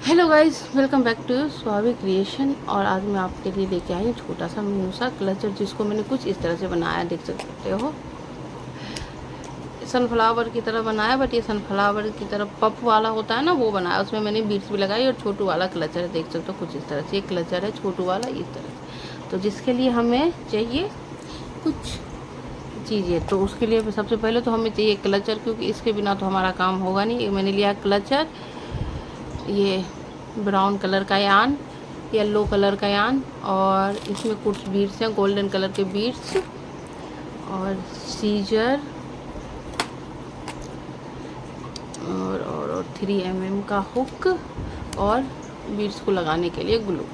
Hello guys, welcome back to Swabhi creation. और आज मैं आपके लिए लेके आई हूँ छोटा सा मीनू सा क्लचर, जिसको मैंने कुछ इस तरह से बनाया, देख सकते हो। सनफ्लावर की तरह बनाया, बट ये सनफ्लावर की तरह पफ वाला होता है ना, वो बनाया। उसमें मैंने बीट्स भी लगाई और छोटू वाला क्लचर है, देख सकते हो कुछ इस तरह से। ये क्लचर है छोटू वाला, इस तरह से। तो जिसके लिए हमें चाहिए कुछ चीज़ें, तो उसके लिए सबसे पहले तो हमें चाहिए क्लचर, क्योंकि इसके बिना तो हमारा काम होगा नहीं। मैंने लिया क्लचर, ये ब्राउन कलर का यान, येलो कलर का यान, और इसमें कुछ बीड्स हैं, गोल्डन कलर के बीड्स, और सीजर, और 3 mm का हुक, और बीड्स को लगाने के लिए ग्लू।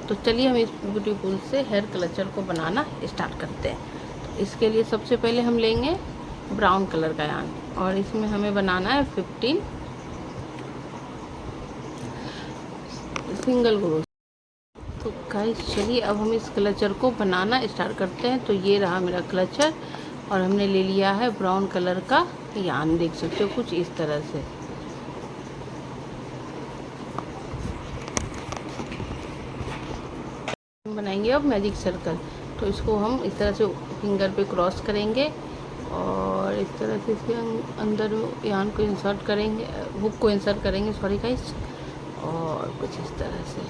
तो चलिए हम इस ब्यूटीफुल से हेयर क्लचर को बनाना स्टार्ट करते हैं। तो इसके लिए सबसे पहले हम लेंगे ब्राउन कलर का यान, और इसमें हमें बनाना है 15 सिंगल ग्रू। तो गाइस चलिए अब हम इस क्लचर को बनाना स्टार्ट करते हैं। तो ये रहा मेरा क्लचर, और हमने ले लिया है ब्राउन कलर का यान, देख सकते हो कुछ इस तरह से। हम बनाएंगे अब मैजिक सर्कल। तो इसको हम इस तरह से फिंगर पे क्रॉस करेंगे, और इस तरह से इसके अंदर यान को इंसर्ट करेंगे, हुक को इंसर्ट करेंगे, सॉरी गाइस, और कुछ इस तरह से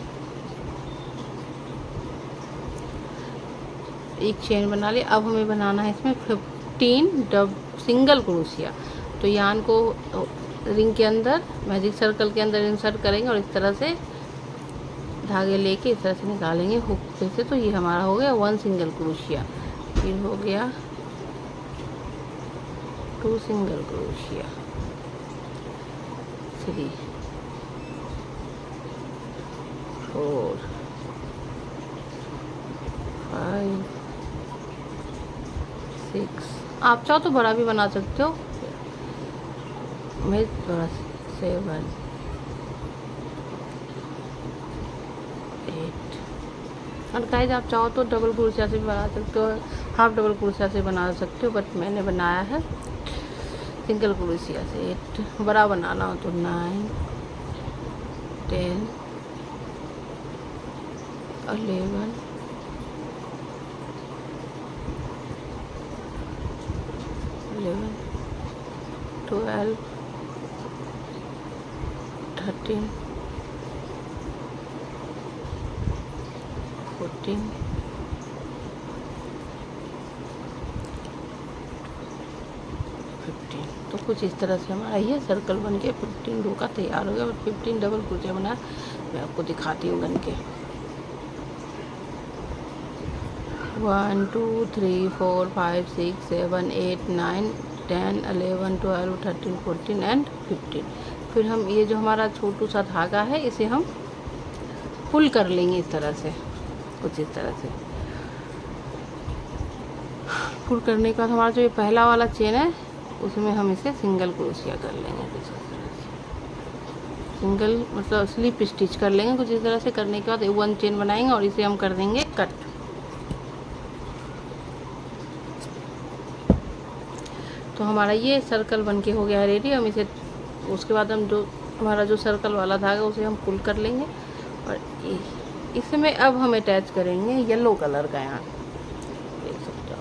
एक चेन बना ली। अब हमें बनाना है इसमें 15 सिंगल क्रोशिया। तो यान को रिंग के अंदर, मैजिक सर्कल के अंदर इंसर्ट करेंगे, और इस तरह से धागे लेके इस तरह से निकालेंगे हुक पे से। तो ये हमारा हो गया 1 सिंगल क्रोशिया। फिर हो गया 2 सिंगल क्रोशिया, 3, 4, 5, 6। आप चाहो तो बड़ा भी बना सकते हो, मैं थोड़ा 7, 8। और गाइस आप चाहो तो डबल क्रोशिया से भी बना सकते हो, हाफ डबल क्रोशिया से बना सकते हो, बट मैंने बनाया है सिंगल क्रोशिया से। 8 बड़ा बनाना हो तो 9, 10, 11, 12, 13, 14, 15। तो कुछ इस तरह से हमारा ये सर्कल बन के 15 रो का तैयार हो गया। और 15 डबल क्रोशिया बनाया, मैं आपको दिखाती हूँ बन के। 1 2 3 4 5 6 7 8 9 10 11 12 13 14 एंड 15। फिर हम ये जो हमारा छोटू सा धागा है, इसे हम पुल कर लेंगे इस तरह से, कुछ इस तरह से। पुल करने के बाद हमारा जो ये पहला वाला चेन है, उसमें हम इसे सिंगल क्रोशिया कर लेंगे कुछ इस तरह से। सिंगल मतलब स्लिप स्टिच कर लेंगे कुछ इस तरह से। करने के बाद 1 चेन बनाएंगे, और इसे हम कर देंगे कट। तो हमारा ये सर्कल बन के हो गया है रेडी। हम इसे, उसके बाद हम जो हमारा जो सर्कल वाला धागा, उसे हम पुल कर लेंगे, और इसमें अब हम अटैच करेंगे येलो कलर का यान, देख सकते हो।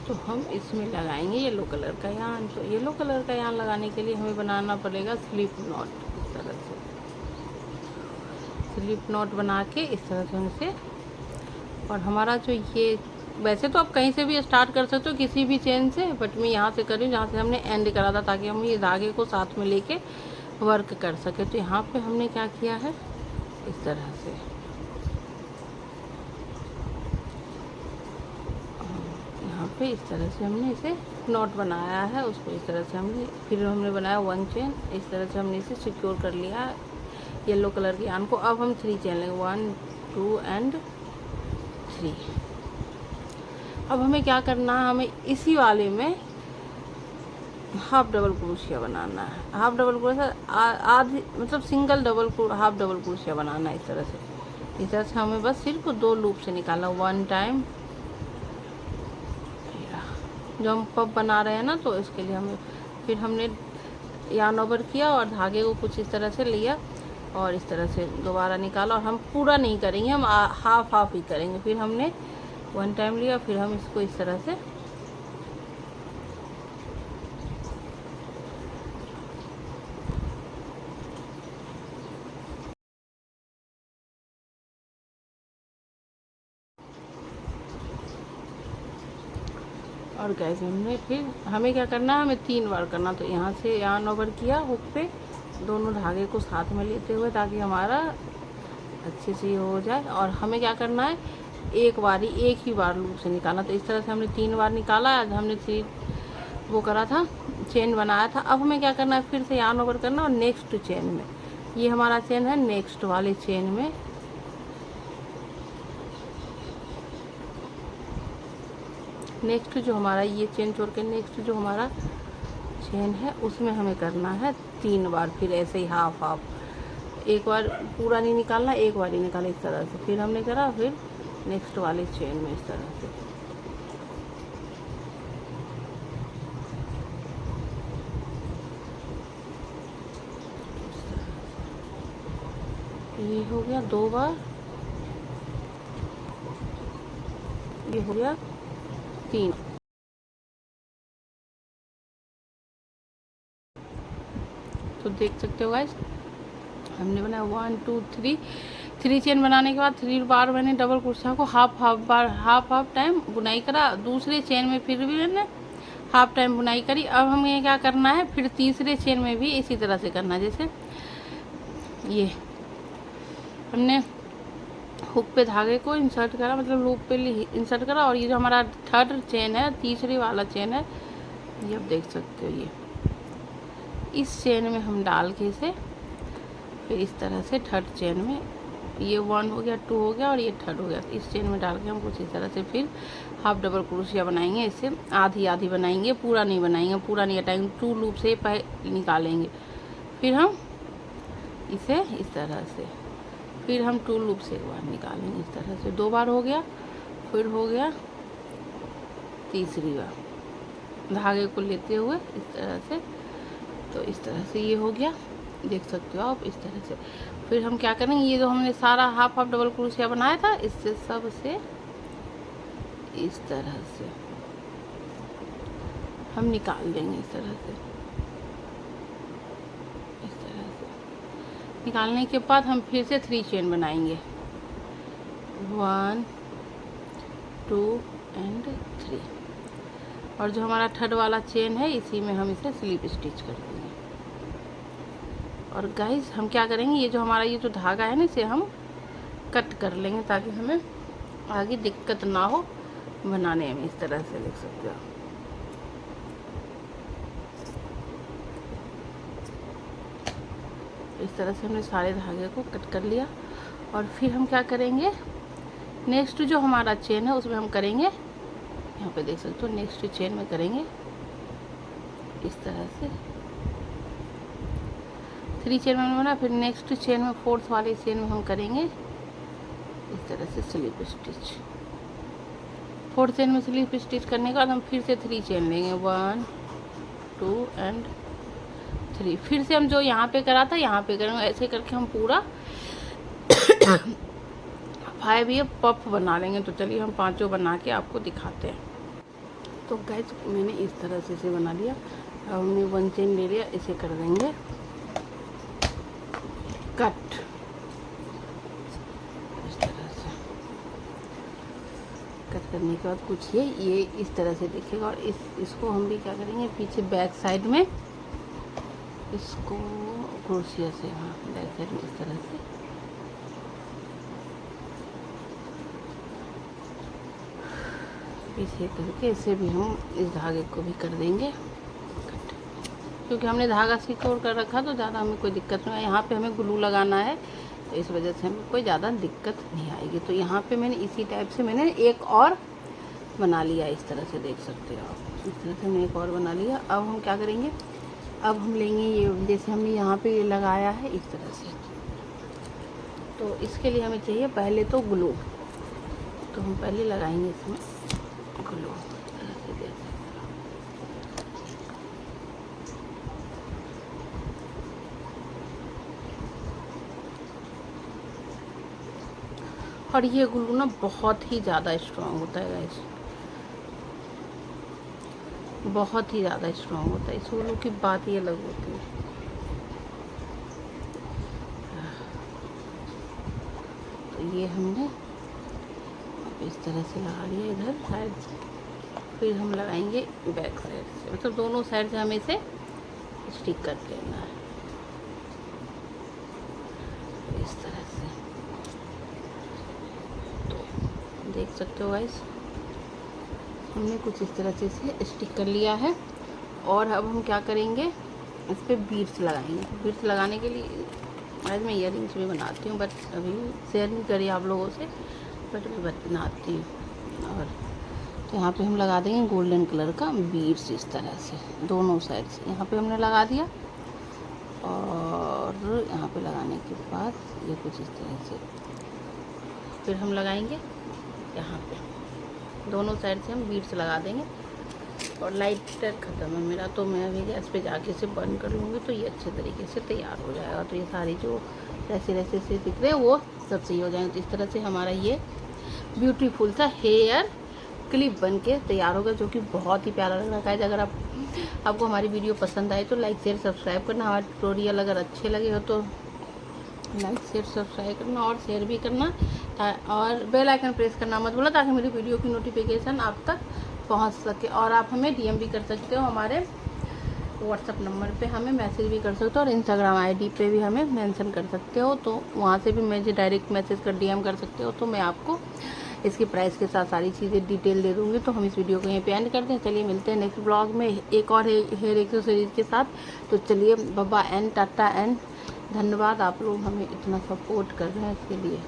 तो हम इसमें लगाएंगे येलो कलर का यान। तो येलो कलर का यान लगाने के लिए हमें बनाना पड़ेगा स्लिप नॉट, इस तरह से स्लिप नॉट बना के इस तरह से उनसे। और हमारा जो ये, वैसे तो आप कहीं से भी स्टार्ट कर सकते हो, किसी भी चेन से, बट मैं यहाँ से कर रही हूँ जहाँ से हमने एंड करा था, ताकि हम ये धागे को साथ में लेके वर्क कर सके। तो यहाँ पे हमने क्या किया है, इस तरह से यहाँ पे इस तरह से हमने इसे नॉट बनाया है, उसको इस तरह से हमने, फिर हमने बनाया 1 चेन, इस तरह से हमने इसे सिक्योर कर लिया येलो कलर की यान को। अब हम 3 चेन लेंगे, 1 2 एंड 3। अब हमें क्या करना है, हमें इसी वाले में हाफ डबल क्रोशिया बनाना है। हाफ डबल क्रोशिया आधी, मतलब सिंगल डबल, हाफ डबल क्रोशिया बनाना है इस तरह से। इस तरह से हमें बस सिर्फ 2 लूप से निकालना, 1 टाइम जो हम पफ बना रहे हैं ना, तो इसके लिए हमें फिर हमने यार्न ओवर किया और धागे को कुछ इस तरह से लिया और इस तरह से दोबारा निकाला। और हम पूरा नहीं करेंगे, हम हाफ हाफ ही करेंगे। फिर हमने 1 टाइम लिया, फिर हम इसको इस तरह से और गैस हमने फिर हमें क्या करना है, हमें 3 बार करना। तो यहाँ से यार्न ओवर किया हुक पे, दोनों धागे को साथ में लेते हुए, ताकि हमारा अच्छे से ये हो जाए। और हमें क्या करना है, एक ही बार लूप से निकालना। तो इस तरह से हमने 3 बार निकाला। आज हमने 3 वो करा था, चेन बनाया था। अब हमें क्या करना है, फिर से यार्न ओवर करना और नेक्स्ट चेन में, ये हमारा चेन है, नेक्स्ट वाले चेन में नेक्स्ट जो हमारा ये चेन छोड़ के नेक्स्ट जो हमारा चेन है उसमें हमें करना है 3 बार। फिर ऐसे ही हाफ हाफ, एक बार पूरा नहीं निकालना, एक बार ही निकाला इस तरह से। फिर हमने करा, फिर नेक्स्ट वाले चेन में इस तरह से। ये हो गया 2 बार, ये हो गया 3। तो देख सकते हो गाइस, हमने बनाया 1 2 3 चेन बनाने के बाद 3 बार मैंने डबल क्रोशिया को हाफ हाफ टाइम बुनाई करा। दूसरे चेन में फिर भी मैंने हाफ टाइम बुनाई करी। अब हमें क्या करना है, फिर तीसरे चेन में भी इसी तरह से करना है। जैसे ये हमने हुक पे धागे को इंसर्ट करा, मतलब लूप पे इंसर्ट करा। और ये जो हमारा थर्ड चेन है, तीसरी वाला चेन है, ये आप देख सकते हो। ये इस चेन में हम डाल के इसे फिर इस तरह से थर्ड चेन में, ये 1 हो गया, 2 हो गया और ये थर्ड हो गया। तो इस चेन में डाल के हम कुछ इस तरह से फिर हाफ डबल क्रोशिया बनाएंगे। इससे आधी आधी बनाएंगे, पूरा नहीं बनाएंगे, पूरा नहीं हटाएंगे। 2 लूप से निकालेंगे, फिर हम इसे इस तरह से, फिर हम 2 लूप से एक बार निकालेंगे इस तरह से। 2 बार हो गया, फिर हो गया तीसरी बार धागे को लेते हुए इस तरह से। तो इस तरह से ये हो गया, देख सकते हो आप इस तरह से। फिर हम क्या करेंगे, ये जो हमने सारा हाफ हाफ डबल क्रोशिया बनाया था, इससे सब से इस तरह से हम निकाल देंगे। इस तरह से निकालने के बाद हम फिर से 3 चेन बनाएंगे, 1 2 एंड 3। और जो हमारा थर्ड वाला चेन है, इसी में हम इसे स्लिप स्टिच कर देंगे। और गाइस हम क्या करेंगे, ये जो हमारा ये जो धागा है ना, इसे हम कट कर लेंगे, ताकि हमें आगे दिक्कत ना हो बनाने में। इस तरह से देख सकते हो। इस तरह से हमने सारे धागे को कट कर लिया। और फिर हम क्या करेंगे, नेक्स्ट जो हमारा चेन है उसमें हम करेंगे, यहाँ पे देख सकते हो, नेक्स्ट चेन में करेंगे इस तरह से 3 चेन में बना। फिर नेक्स्ट चेन में, 4th वाले चेन में हम करेंगे इस तरह से स्लिप स्टिच। 4th चेन में स्लिप स्टिच करने के बाद हम फिर से 3 चेन लेंगे, 1 2 एंड 3। फिर से हम जो यहाँ पे करा था यहाँ पे करेंगे। ऐसे करके हम पूरा 5 ये पफ बना लेंगे। तो चलिए हम 5 बना के आपको दिखाते हैं। तो गाइस मैंने इस तरह से इसे बना लिया। अब हमने 1 चेन ले लिया, इसे कर देंगे कट इस तरह से। कट करने के बाद कुछ ये इस तरह से दिखेगा। और इसको हम भी क्या करेंगे, पीछे बैक साइड में इसको क्रोशिया से, हाँ बैक साइड में इस तरह से पीछे करके इसे भी हम इस धागे को भी कर देंगे कट। क्योंकि हमने धागा सिकोड़ कर रखा तो ज़्यादा हमें कोई दिक्कत नहीं है। यहाँ पे हमें ग्लू लगाना है, तो इस वजह से हमें कोई ज़्यादा दिक्कत नहीं आएगी। तो यहाँ पे मैंने इसी टाइप से मैंने एक और बना लिया, इस तरह से देख सकते हो आप। इस तरह से हमने एक और बना लिया। अब हम क्या करेंगे, अब हम लेंगे ये, जैसे हमने यहाँ पे ये लगाया है इस तरह से, तो इसके लिए हमें चाहिए पहले तो ग्लू। तो हम पहले लगाएंगे इसमें ग्लू, इस तरह से देख सकते हो। और ये ग्लू ना बहुत ही ज़्यादा स्ट्रॉन्ग होता है गाइस, बहुत ही ज़्यादा स्ट्रॉन्ग होता है। इस ग्लू की बात ही अलग होती है। तो ये हमने अब इस तरह से लगा लिया इधर साइड से, फिर हम लगाएंगे बैक साइड से, मतलब दोनों साइड से हमें इसे स्टिक कर लेना है इस तरह से। तो देख सकते हो गाइस, हमने कुछ इस तरह से इसे स्टिक कर लिया है। और अब हम क्या करेंगे, इस पर बीड्स लगाएंगे। बीड्स लगाने के लिए आज मैं ईयरिंग्स भी बनाती हूँ, बट अभी शेयर नहीं करी आप लोगों से, बट मैं बनाती हूँ। और तो यहाँ पे हम लगा देंगे गोल्डन कलर का बीड्स इस तरह से दोनों साइड से। यहाँ पे हमने लगा दिया, और यहाँ पे लगाने के बाद ये कुछ इस तरह से फिर हम लगाएंगे यहाँ पे, दोनों साइड से हम बीड्स लगा देंगे। और लाइटर ख़त्म है मेरा, तो मैं अभी गैस पे जाके इसे बंद कर लूँगी, तो ये अच्छे तरीके से तैयार हो जाएगा। तो ये सारी जो रैसे रैसे से दिख रहे हैं वो सब सही हो जाएंगे। तो इस तरह से हमारा ये ब्यूटीफुल सा हेयर क्लिप बन के तैयार होगा, जो कि बहुत ही प्यारा लग रहा है। अगर आपको हमारी वीडियो पसंद आए तो लाइक शेयर सब्सक्राइब करना। हमारे ट्यूटोरियल अगर अच्छे लगे हो तो लाइक शेयर सब्सक्राइब करना और शेयर भी करना, और बेल आइकन प्रेस करना मत भूलना, ताकि मेरी वीडियो की नोटिफिकेशन आप तक पहुंच सके। और आप हमें डीएम भी कर सकते हो, हमारे व्हाट्सअप नंबर पे हमें मैसेज भी कर सकते हो, और इंस्टाग्राम आईडी पे भी हमें मेंशन कर सकते हो। तो वहाँ से भी मुझे डायरेक्ट मैसेज कर डीएम कर सकते हो, तो मैं आपको इसकी प्राइस के साथ सारी चीज़ें डिटेल दे दूँगी। तो हम इस वीडियो को यहीं पे एंड करते हैं। चलिए मिलते हैं नेक्स्ट ब्लॉग में एक और हेयर एक्सेसरीज के साथ। तो चलिए बाय एंड टाटा एंड धन्यवाद, आप लोग हमें इतना सपोर्ट कर रहे हैं इसके लिए।